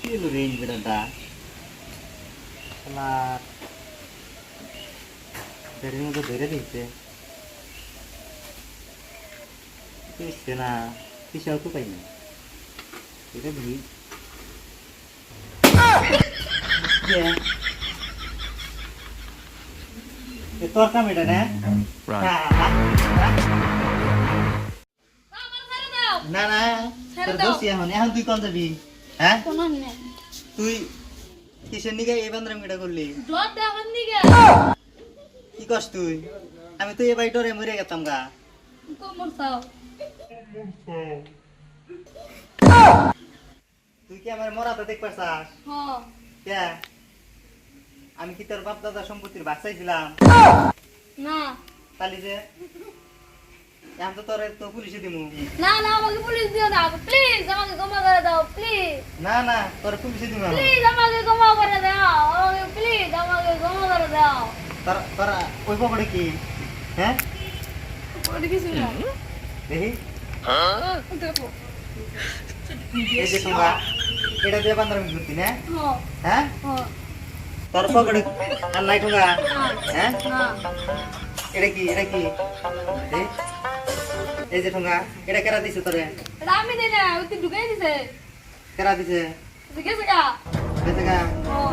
Kilo range berada. Salat. Dari itu dari itu. Itu istilah pisau tu apa ini? Kita beli. Ya. Itu apa beda nih? না না তোর দোষ এখন এখন তুই কোন যাবি হ্যাঁ কোন না তুই কিসের নিগে এই বান্দরাম কেটা করলি জোর দেখান দিকে কি কস তুই আমি তো এই বাইটরে মরে গেতাম গা কোমর চাও তুই কি আমার মরাতে দেখ পারছাস হ্যাঁ কে আমি কি তোর বাপ দাদা সম্পত্তির ভাগ চাইছিলাম না তালি যে এখন তো তোরে তো পুলিশে দিমু না না আমাকে পুলিশ দিও না প্লিজ আমাকে ক্ষমা করে দাও প্লিজ না না তোরে পুলিশে দিমু এখন। প্লিজ আমাকে ক্ষমা করে দাও আমাকে প্লিজ আমাকে ক্ষমা করে দাও তোরা ওই পকড়ে কি হ্যাঁ ওটা কিছু না দেখি দেখো এই যে তোমরা এটা দিয়ে বান্দরাম করতি না হ্যাঁ হ্যাঁ হ্যাঁ তোর পকড়ে আর নাই ঠোঙ্গা হ্যাঁ না এটা কি এই যে ঠোঙ্গা এটা কেরা দিছে তোরে এটা আমি দেই না ওই তো ঢুকাই দিছে কেরা দিছে গেছে গা বেঁচে গা হ্যাঁ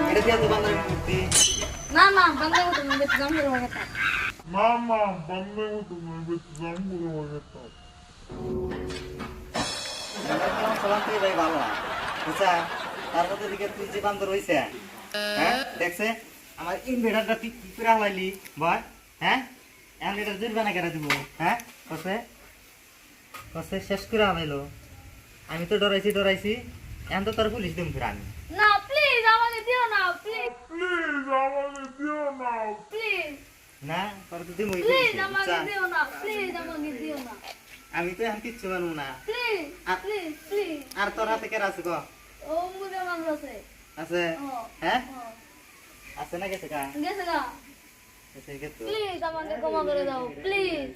এটা দিয়ে তো বান্দরাম করতি না না বন্ধ করতে না বেশ জাম করে কথা Mama, bambu itu nggak jambu gitu. সবাই ভাই ভালো না বুঝছা তারপর দিকে তুই যে বান্দর হইছে হ্যাঁ দেখছে আমার ইনভার্টারটা তুই কি করে হালাইলি বল হ্যাঁ এখন এটা জরিমানা কেটে দিব হ্যাঁ কসে শেষ করে হালাইলো আমি তো ডরাইছি এখন তো তোর পুলিশ দিম ফির আমি না প্লিজ আমাকে দিও না প্লিজ Please, আমাকে দিও না। প্লিজ না তোর তো দিমই প্লিজ আমাকে দিও না প্লিজ আমাকে দিও না আমি তো এখন কিচ্ছু মানবো না প্লিজ প্লিজ প্লিজ আর তোর হাতে কেরা আছে গো ও মুরে মানুষ আছে আছে ও হ্যাঁ ও আছে না গেছে কা গেছে গা গেছে গেছে প্লিজ আমাকে ক্ষমা করে দাও প্লিজ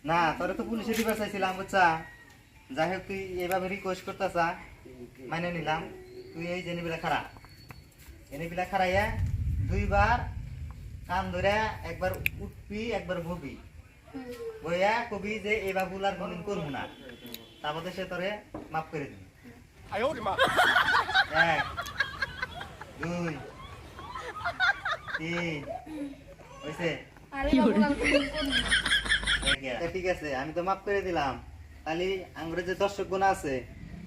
না তোরে তো পুলিশে দিবার চাইছিলাম বুঝছা যাই হোক তুই এইভাবে রিকোয়েস্ট করতেছা মানে নিলাম তুই এই জেনিবিলা খারাইয়া দুইবার কান ধরে একবার উঠবি একবার ববি বইয়া কবি যে এই বাবুল আর কোনদিন করবো না তারপরে সে তোরে মাফ করে দিবি এক দুই তিন হয়েছে আরে বাবু আমি কোন ঠিক আছে আমি তো মাফ করে দিলাম তাহলে আঙ্গুরের যে দর্শক গুণ আছে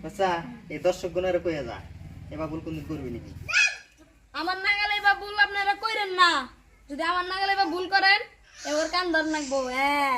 বুঝছা এই দর্শক গুণের কইয়া যা এবার ভুল কোনদিন করবি নাকি আমার নাগালে বা ভুল আপনারা কইরেন না যদি আমার নাগালে বা ভুল করেন এবার কান ধর নাকবো হ্যাঁ